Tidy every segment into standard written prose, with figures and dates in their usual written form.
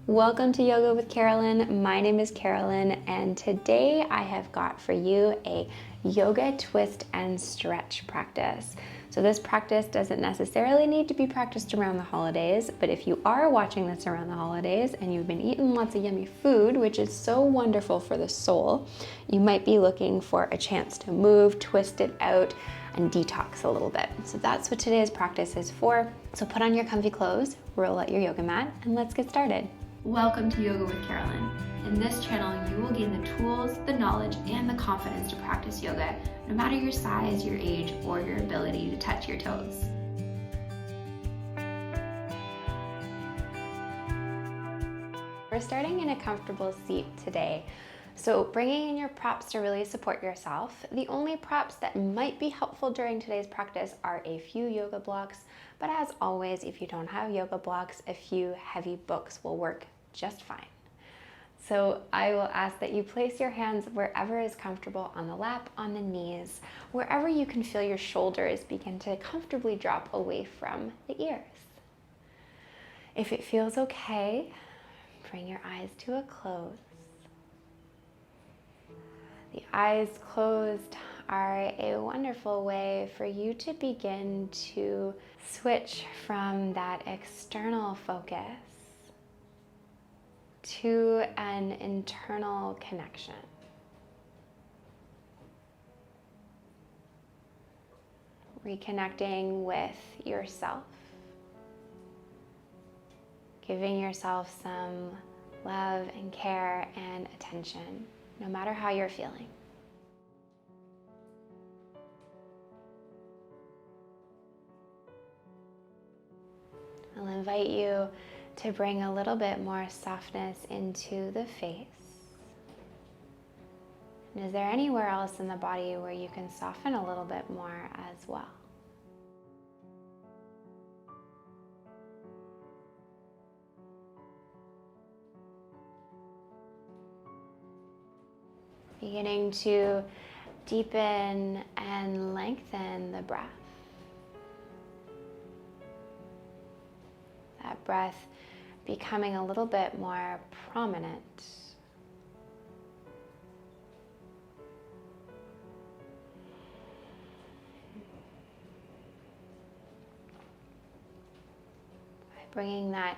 Welcome to Yoga with Carolynne. My name is Carolynne, and today I have got for you a yoga twist and stretch practice. So this practice doesn't necessarily need to be practiced around the holidays, but if you are watching this around the holidays and you've been eating lots of yummy food, which is so wonderful for the soul, you might be looking for a chance to move, twist it out, and detox a little bit. So that's what today's practice is for. So put on your comfy clothes, roll out your yoga mat, and let's get started. Welcome to Yoga with Carolynne. In this channel, you will gain the tools, the knowledge, and the confidence to practice yoga, no matter your size, your age, or your ability to touch your toes. We're starting in a comfortable seat today. So bringing in your props to really support yourself. The only props that might be helpful during today's practice are a few yoga blocks, but as always, if you don't have yoga blocks, a few heavy books will work just fine. So I will ask that you place your hands wherever is comfortable, on the lap, on the knees, wherever you can feel your shoulders begin to comfortably drop away from the ears. If it feels okay, bring your eyes to a close. The eyes closed are a wonderful way for you to begin to switch from that external focus to an internal connection. Reconnecting with yourself, giving yourself some love and care and attention, no matter how you're feeling. I'll invite you to bring a little bit more softness into the face. And is there anywhere else in the body where you can soften a little bit more as well? Beginning to deepen and lengthen the breath. That breath becoming a little bit more prominent. By bringing that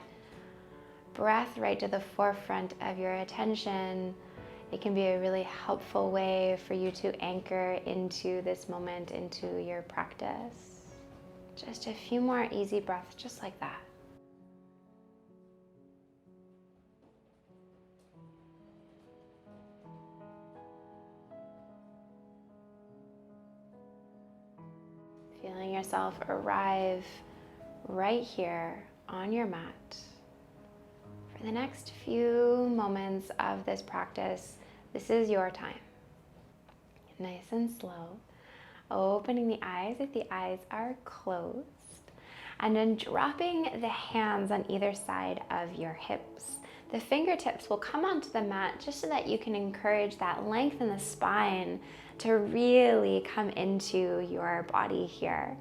breath right to the forefront of your attention, it can be a really helpful way for you to anchor into this moment, into your practice. Just a few more easy breaths, just like that. Feeling yourself arrive right here on your mat. For the next few moments of this practice, this is your time. Nice and slow. Opening the eyes if the eyes are closed. And then dropping the hands on either side of your hips. The fingertips will come onto the mat just so that you can encourage that length in the spine to really come into your body here.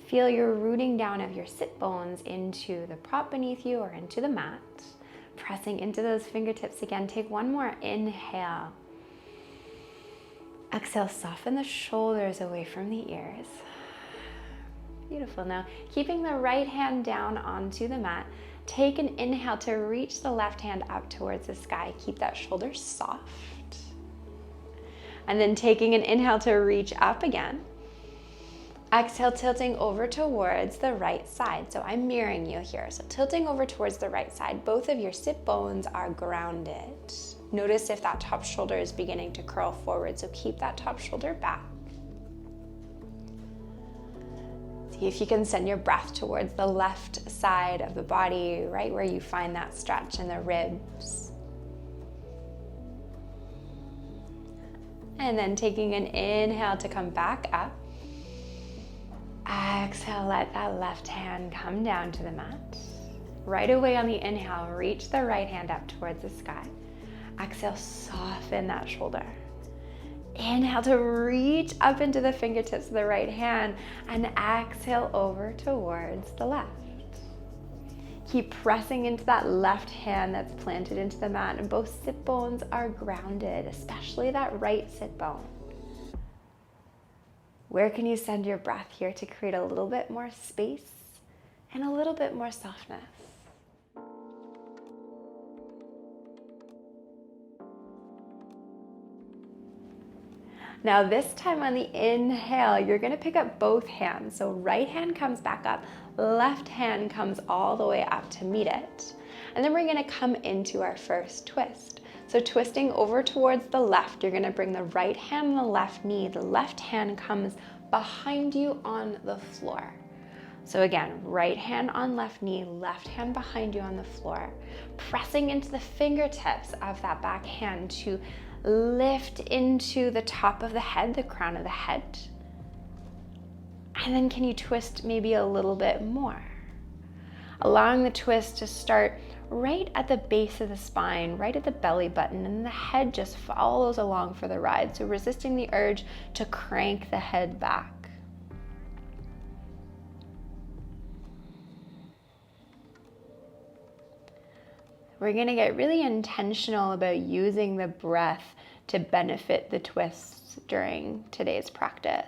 Feel your rooting down of your sit bones into the prop beneath you or into the mat. Pressing into those fingertips again. Take one more inhale. Exhale, soften the shoulders away from the ears. Beautiful. Now, keeping the right hand down onto the mat, take an inhale to reach the left hand up towards the sky. Keep that shoulder soft. And then taking an inhale to reach up again. Exhale, tilting over towards the right side. So I'm mirroring you here. So tilting over towards the right side. Both of your sit bones are grounded. Notice if that top shoulder is beginning to curl forward. So keep that top shoulder back. See if you can send your breath towards the left side of the body, right where you find that stretch in the ribs. And then taking an inhale to come back up. Exhale, let that left hand come down to the mat. Right away on the inhale, reach the right hand up towards the sky. Exhale, soften that shoulder. Inhale to reach up into the fingertips of the right hand and exhale over towards the left. Keep pressing into that left hand that's planted into the mat, and both sit bones are grounded, especially that right sit bone. Where can you send your breath here to create a little bit more space and a little bit more softness? Now this time on the inhale, you're gonna pick up both hands. So right hand comes back up, left hand comes all the way up to meet it. And then we're gonna come into our first twist. So twisting over towards the left, you're gonna bring the right hand on the left knee. The left hand comes behind you on the floor. So again, right hand on left knee, left hand behind you on the floor. Pressing into the fingertips of that back hand to lift into the top of the head, the crown of the head. And then can you twist maybe a little bit more? Allowing the twist to start right at the base of the spine, right at the belly button, and the head just follows along for the ride. So resisting the urge to crank the head back. We're gonna get really intentional about using the breath to benefit the twists during today's practice.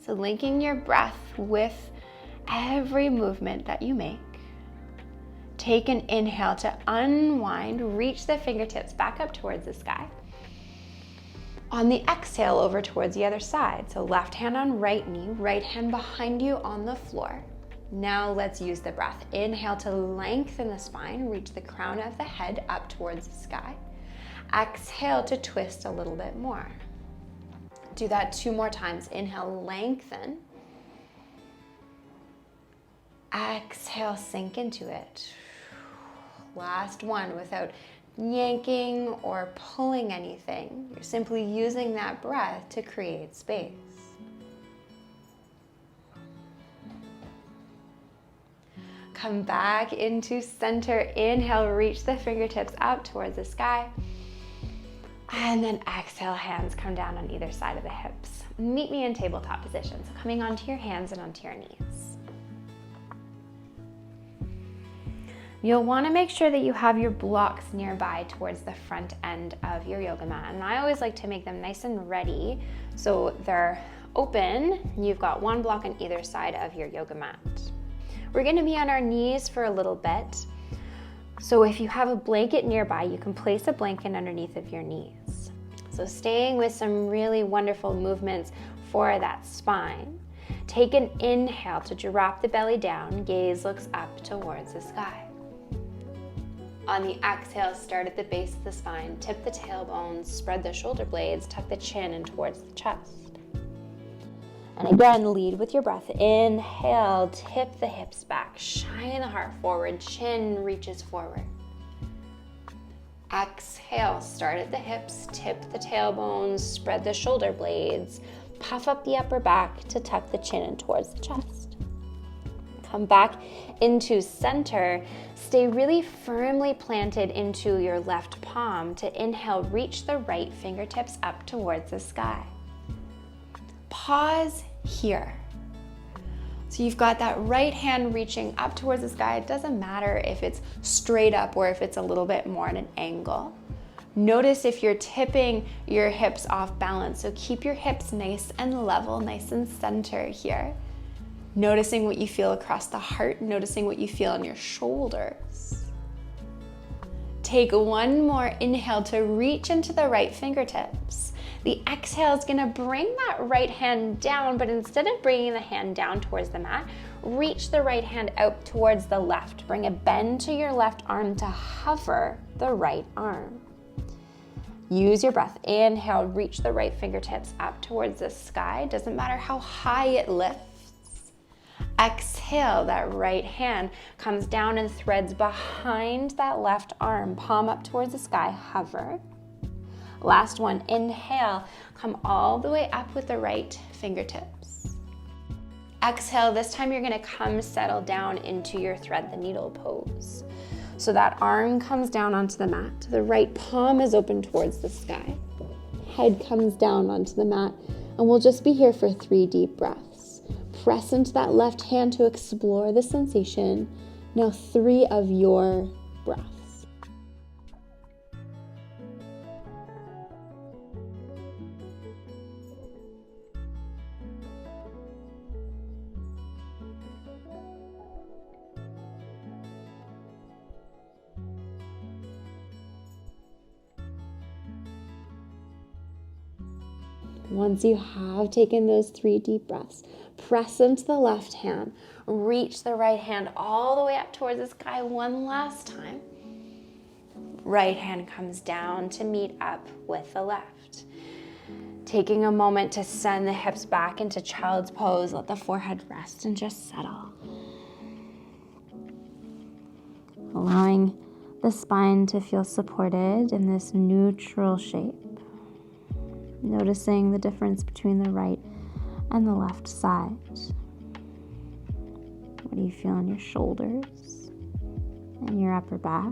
So linking your breath with every movement that you make. Take an inhale to unwind, reach the fingertips back up towards the sky. On the exhale, over towards the other side. So left hand on right knee, right hand behind you on the floor. Now let's use the breath. Inhale to lengthen the spine, reach the crown of the head up towards the sky. Exhale to twist a little bit more. Do that 2 more times. Inhale, lengthen. Exhale, sink into it. Last one without yanking or pulling anything. You're simply using that breath to create space. Come back into center. Inhale, reach the fingertips up towards the sky. And then exhale, hands come down on either side of the hips. Meet me in tabletop position. So coming onto your hands and onto your knees. You'll want to make sure that you have your blocks nearby towards the front end of your yoga mat. And I always like to make them nice and ready so they're open. You've got one block on either side of your yoga mat. We're going to be on our knees for a little bit. So if you have a blanket nearby, you can place a blanket underneath of your knees. So staying with some really wonderful movements for that spine. Take an inhale to drop the belly down, gaze looks up towards the sky. On the exhale, start at the base of the spine, tip the tailbone, spread the shoulder blades, tuck the chin in towards the chest. And again, lead with your breath. Inhale, tip the hips back, shine the heart forward, chin reaches forward. Exhale, start at the hips, tip the tailbones, spread the shoulder blades, puff up the upper back to tuck the chin in towards the chest. Come back into center. Stay really firmly planted into your left palm. To inhale, reach the right fingertips up towards the sky. Pause here. So you've got that right hand reaching up towards the sky. It doesn't matter if it's straight up or if it's a little bit more at an angle. Notice if you're tipping your hips off balance. So keep your hips nice and level, nice and center here. Noticing what you feel across the heart, noticing what you feel on your shoulders. Take one more inhale to reach into the right fingertips. The exhale is gonna bring that right hand down, but instead of bringing the hand down towards the mat, reach the right hand out towards the left. Bring a bend to your left arm to hover the right arm. Use your breath. Inhale, reach the right fingertips up towards the sky. Doesn't matter how high it lifts. Exhale, that right hand comes down and threads behind that left arm, palm up towards the sky, hover. Last one, inhale, come all the way up with the right fingertips. Exhale, this time you're gonna come settle down into your thread the needle pose. So that arm comes down onto the mat. The right palm is open towards the sky. Head comes down onto the mat, and we'll just be here for 3 deep breaths. Press into that left hand to explore the sensation. Now 3 of your breaths. Once you have taken those 3 deep breaths, press into the left hand, reach the right hand all the way up towards the sky one last time. Right hand comes down to meet up with the left. Taking a moment to send the hips back into child's pose, let the forehead rest and just settle. Allowing the spine to feel supported in this neutral shape. Noticing the difference between the right and the left side. What do you feel in your shoulders and your upper back?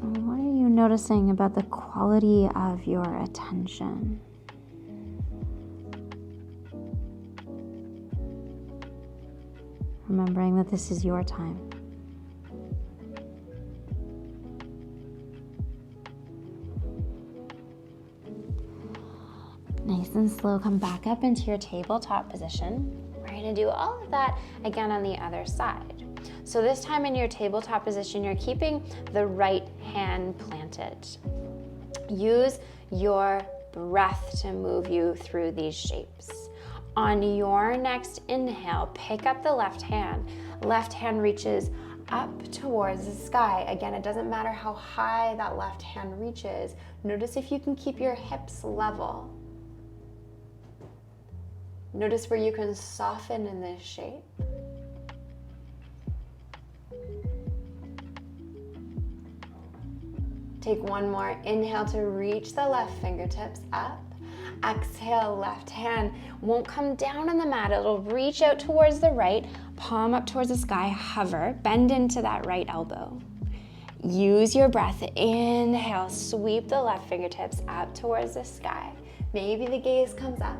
And what are you noticing about the quality of your attention? Remembering that this is your time. Nice and slow, come back up into your tabletop position. We're going to do all of that again on the other side. So this time in your tabletop position, you're keeping the right hand planted. Use your breath to move you through these shapes. On your next inhale, pick up the left hand. Left hand reaches up towards the sky. Again, it doesn't matter how high that left hand reaches. Notice if you can keep your hips level. Notice where you can soften in this shape. Take one more inhale to reach the left fingertips up. Exhale, left hand won't come down on the mat. It'll reach out towards the right, palm up towards the sky, hover, bend into that right elbow. Use your breath. Inhale, sweep the left fingertips up towards the sky. Maybe the gaze comes up.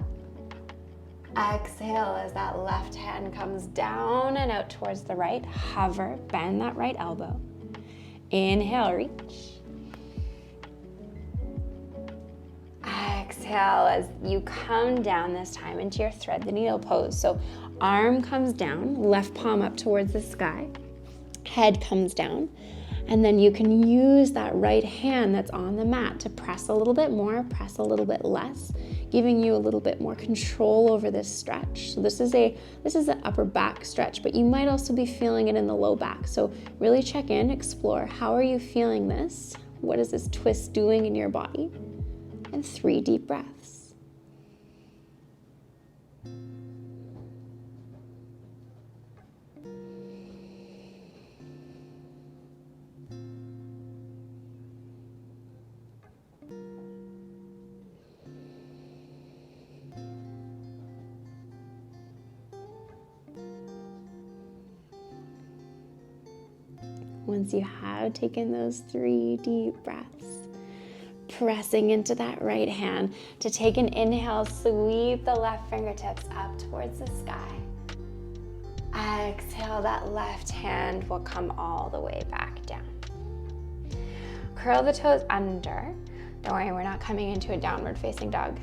Exhale as that left hand comes down and out towards the right. Hover, bend that right elbow. Inhale, reach. Exhale as you come down this time into your thread the needle pose. So arm comes down, left palm up towards the sky. Head comes down. And then you can use that right hand that's on the mat to press a little bit more, press a little bit less, giving you a little bit more control over this stretch. So this is an upper back stretch, but you might also be feeling it in the low back. So really check in, explore, how are you feeling this? What is this twist doing in your body? And 3 deep breaths. Once you have taken those 3 deep breaths, pressing into that right hand to take an inhale, sweep the left fingertips up towards the sky. Exhale, that left hand will come all the way back down. Curl the toes under. Don't worry, we're not coming into a downward facing dog.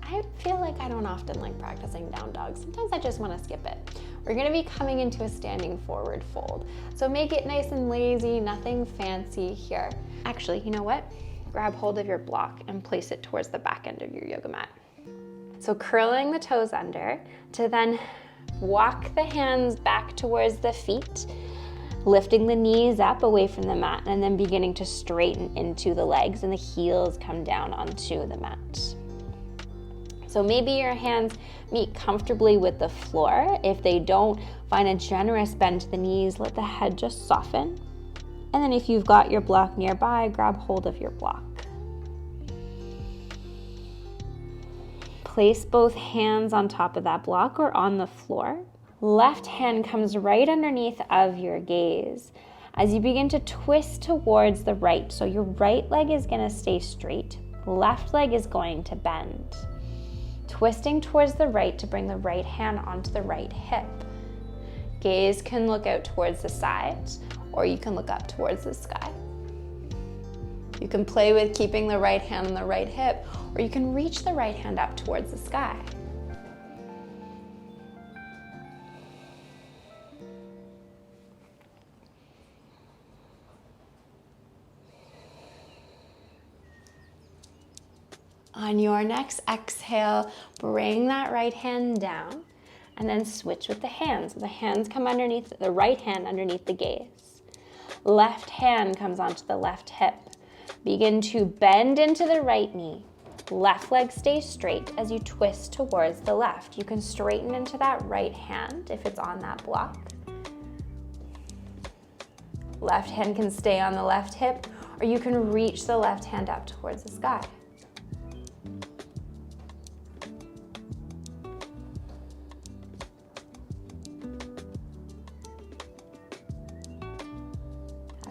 I feel like I don't often like practicing down dog. Sometimes I just want to skip it. We're going to be coming into a standing forward fold. So make it nice and lazy, nothing fancy here. Actually, you know what? Grab hold of your block and place it towards the back end of your yoga mat. So curling the toes under to then walk the hands back towards the feet, lifting the knees up away from the mat and then beginning to straighten into the legs and the heels come down onto the mat. So maybe your hands meet comfortably with the floor. If they don't, find a generous bend to the knees, let the head just soften. And then if you've got your block nearby, grab hold of your block. Place both hands on top of that block or on the floor. Left hand comes right underneath of your gaze as you begin to twist towards the right. So your right leg is going to stay straight. left leg is going to bend. Twisting towards the right to bring the right hand onto the right hip. Gaze can look out towards the side, or you can look up towards the sky. You can play with keeping the right hand on the right hip, or you can reach the right hand up towards the sky. On your next exhale, bring that right hand down and then switch with the hands. The hands come underneath, the right hand underneath the gaze. Left hand comes onto the left hip. Begin to bend into the right knee. Left leg stays straight as you twist towards the left. You can straighten into that right hand if it's on that block. Left hand can stay on the left hip, or you can reach the left hand up towards the sky.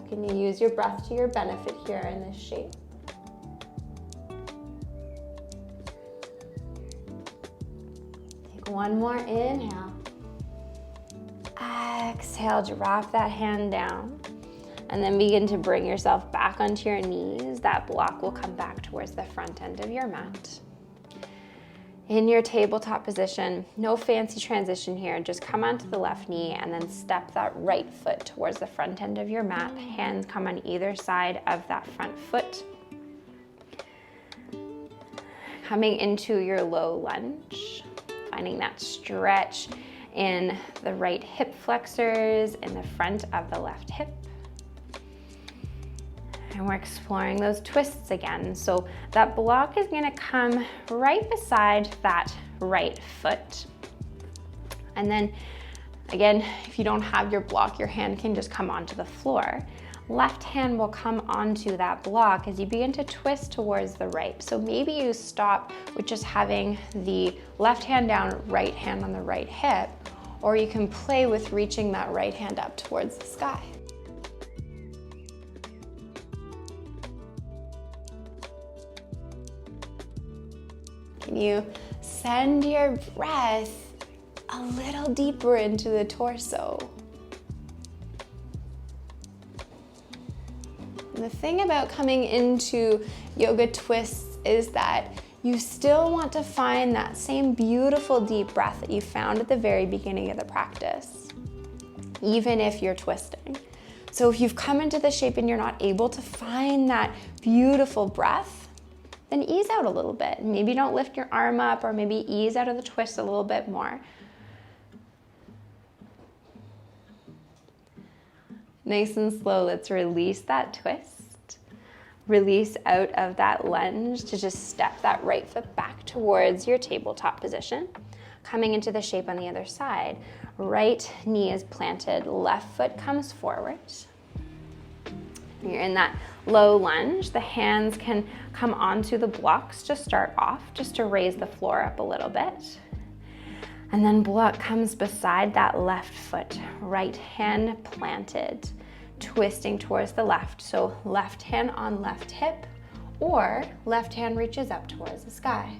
Can you use your breath to your benefit here in this shape? Take one more inhale. Exhale, drop that hand down. And then begin to bring yourself back onto your knees. That block will come back towards the front end of your mat. In your tabletop position, no fancy transition here. Just come onto the left knee and then step that right foot towards the front end of your mat. Hands come on either side of that front foot. Coming into your low lunge, finding that stretch in the right hip flexors, in the front of the left hip. And we're exploring those twists again. So that block is gonna come right beside that right foot. And then again, if you don't have your block, your hand can just come onto the floor. Left hand will come onto that block as you begin to twist towards the right. So maybe you stop with just having the left hand down, right hand on the right hip, or you can play with reaching that right hand up towards the sky. Can you send your breath a little deeper into the torso? And the thing about coming into yoga twists is that you still want to find that same beautiful deep breath that you found at the very beginning of the practice, even if you're twisting. So if you've come into the shape and you're not able to find that beautiful breath, then ease out a little bit. Maybe don't lift your arm up, or maybe ease out of the twist a little bit more. Nice and slow, let's release that twist. Release out of that lunge to just step that right foot back towards your tabletop position. Coming into the shape on the other side. Right knee is planted, left foot comes forward. You're in that low lunge. The hands can come onto the blocks to start off, just to raise the floor up a little bit. And then block comes beside that left foot, right hand planted, twisting towards the left. So left hand on left hip, or left hand reaches up towards the sky.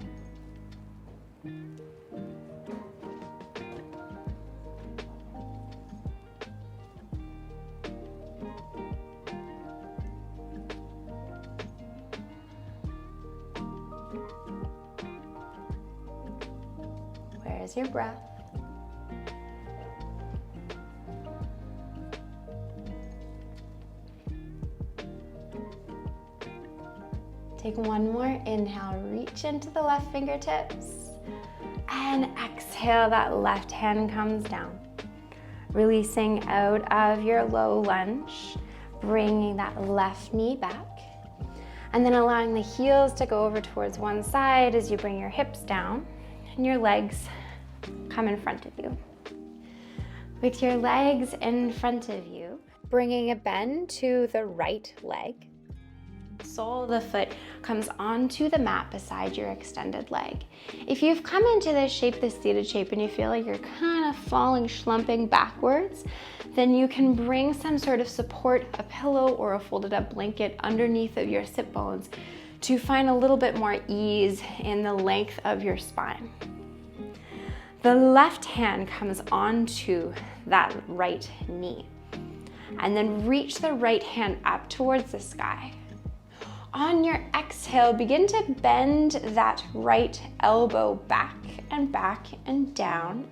Where's your breath? Take one more inhale, reach into the left fingertips, and exhale, that left hand comes down. Releasing out of your low lunge, bringing that left knee back, and then allowing the heels to go over towards one side as you bring your hips down and your legs come in front of you. With your legs in front of you, bringing a bend to the right leg. Sole of the foot comes onto the mat beside your extended leg. If you've come into this shape, this seated shape, and you feel like you're kind of falling, slumping backwards, then you can bring some sort of support, a pillow or a folded up blanket underneath of your sit bones to find a little bit more ease in the length of your spine. The left hand comes onto that right knee, and then reach the right hand up towards the sky. On your exhale, begin to bend that right elbow back and back and down,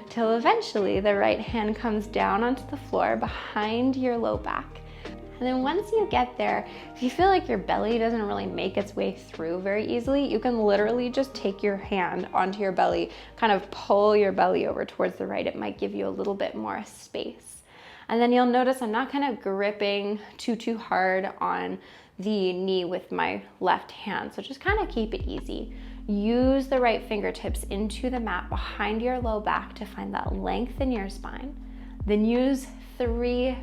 till eventually the right hand comes down onto the floor behind your low back. And then once you get there, if you feel like your belly doesn't really make its way through very easily, you can literally just take your hand onto your belly, kind of pull your belly over towards the right. It might give you a little bit more space. And then you'll notice I'm not kind of gripping too hard on the knee with my left hand. So just kind of keep it easy. Use the right fingertips into the mat behind your low back to find that length in your spine. Then use 3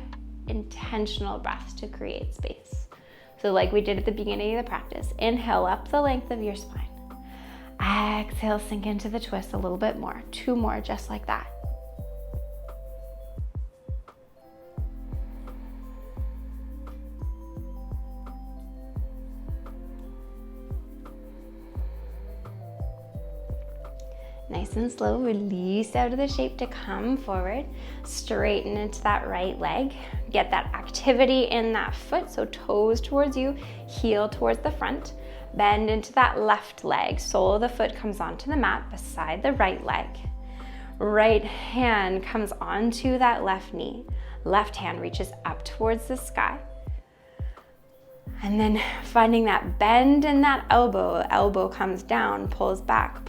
intentional breaths to create space. So like we did at the beginning of the practice, inhale up the length of your spine. Exhale, sink into the twist a little bit more. 2 more, just like that. Nice and slow, release out of the shape to come forward. Straighten into that right leg. Get that activity in that foot, so toes towards you, heel towards the front. Bend into that left leg. Sole of the foot comes onto the mat beside the right leg. Right hand comes onto that left knee. Left hand reaches up towards the sky. And then finding that bend in that elbow. Elbow comes down, pulls back,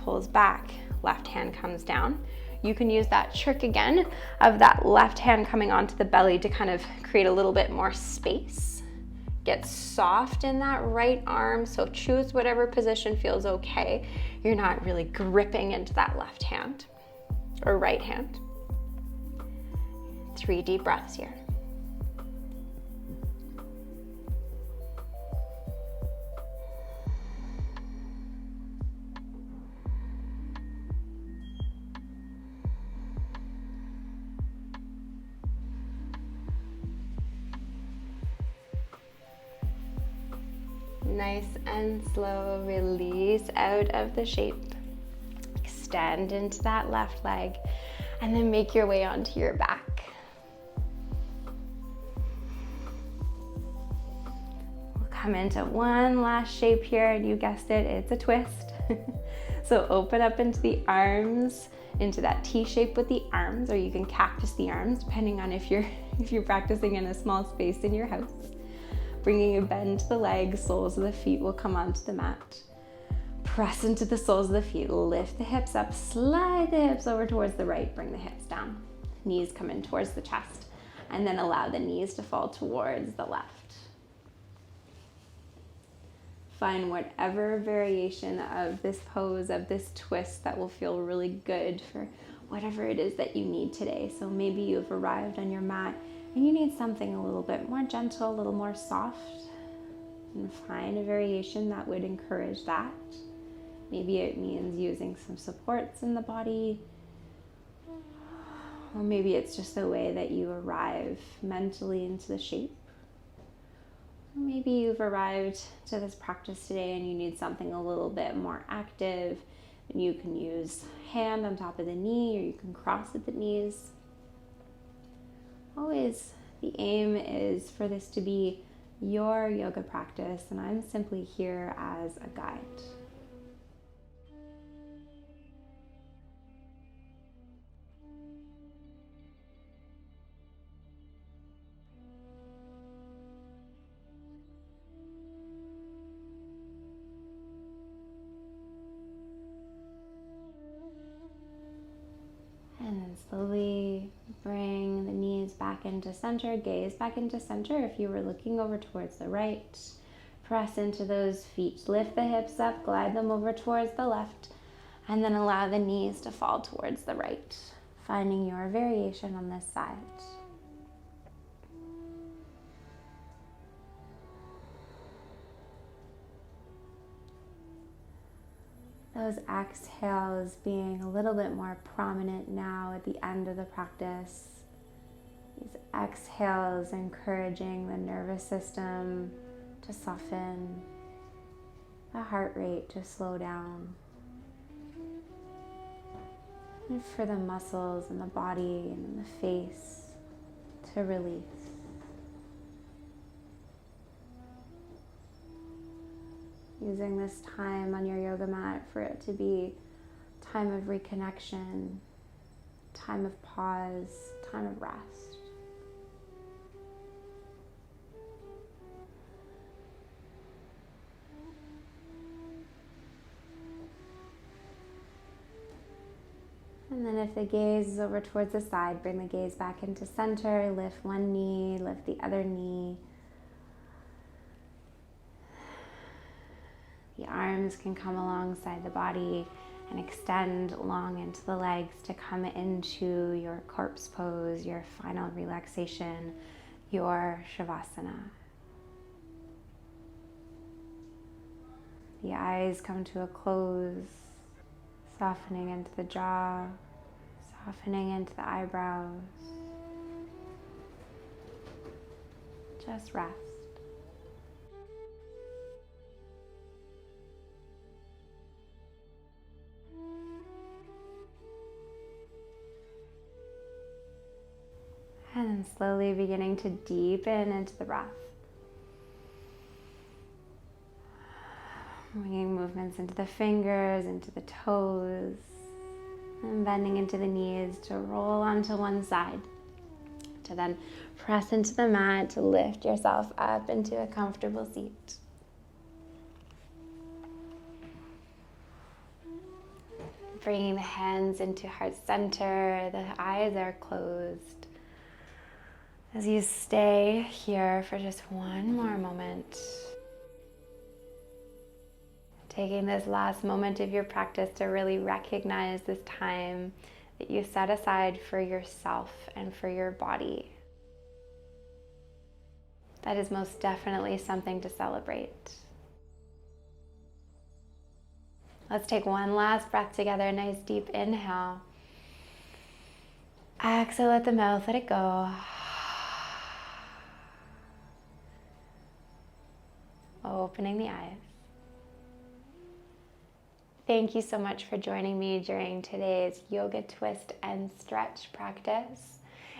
left hand comes down. You can use that trick again of that left hand coming onto the belly to kind of create a little bit more space. Get soft in that right arm, so choose whatever position feels okay. You're not really gripping into that left hand or right hand. 3 deep breaths here. Nice and slow, release out of the shape. Extend into that left leg, and then make your way onto your back. We'll come into one last shape here, and you guessed it, it's a twist. So open up into the arms, into that T shape with the arms, or you can cactus the arms, depending on if you're practicing in a small space in your house. Bringing a bend to the legs, soles of the feet will come onto the mat. Press into the soles of the feet, lift the hips up, slide the hips over towards the right, bring the hips down. Knees come in towards the chest, and then allow the knees to fall towards the left. Find whatever variation of this pose, of this twist that will feel really good for whatever it is that you need today. So maybe you've arrived on your mat and you need something a little bit more gentle, a little more soft, and find a variation that would encourage that. Maybe it means using some supports in the body, or maybe it's just the way that you arrive mentally into the shape. Or maybe you've arrived to this practice today and you need something a little bit more active, and you can use hand on top of the knee, or you can cross at the knees. Always the aim is for this to be your yoga practice, and I'm simply here as a guide. And then slowly bring the knees back into center, gaze back into center. If you were looking over towards the right, press into those feet. Lift the hips up, glide them over towards the left, and then allow the knees to fall towards the right, finding your variation on this side. Those exhales being a little bit more prominent now at the end of the practice. These exhales encouraging the nervous system to soften, the heart rate to slow down, and for the muscles in the body and in the face to release. Using this time on your yoga mat for it to be time of reconnection, time of pause, time of rest. And then if the gaze is over towards the side, bring the gaze back into center, lift one knee, lift the other knee. The arms can come alongside the body and extend long into the legs to come into your corpse pose, your final relaxation, your Savasana. The eyes come to a close, softening into the jaw, softening into the eyebrows. Just rest. And then slowly beginning to deepen into the breath. Bringing movements into the fingers, into the toes, and bending into the knees to roll onto one side. To then press into the mat to lift yourself up into a comfortable seat. Bringing the hands into heart center, the eyes are closed. As you stay here for just one more moment, taking this last moment of your practice to really recognize this time that you set aside for yourself and for your body. That is most definitely something to celebrate. Let's take one last breath together, a nice deep inhale. Exhale at the mouth, let it go. Opening the eyes. Thank you so much for joining me during today's yoga twist and stretch practice.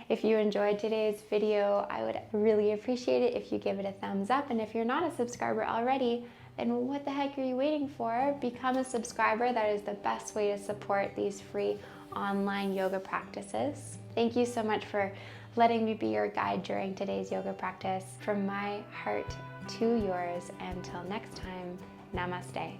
If you enjoyed today's video, I would really appreciate it if you give it a thumbs up. And if you're not a subscriber already, then what the heck are you waiting for? Become a subscriber. That is the best way to support these free online yoga practices. Thank you so much for letting me be your guide during today's yoga practice. From my heart to yours. Until next time, namaste.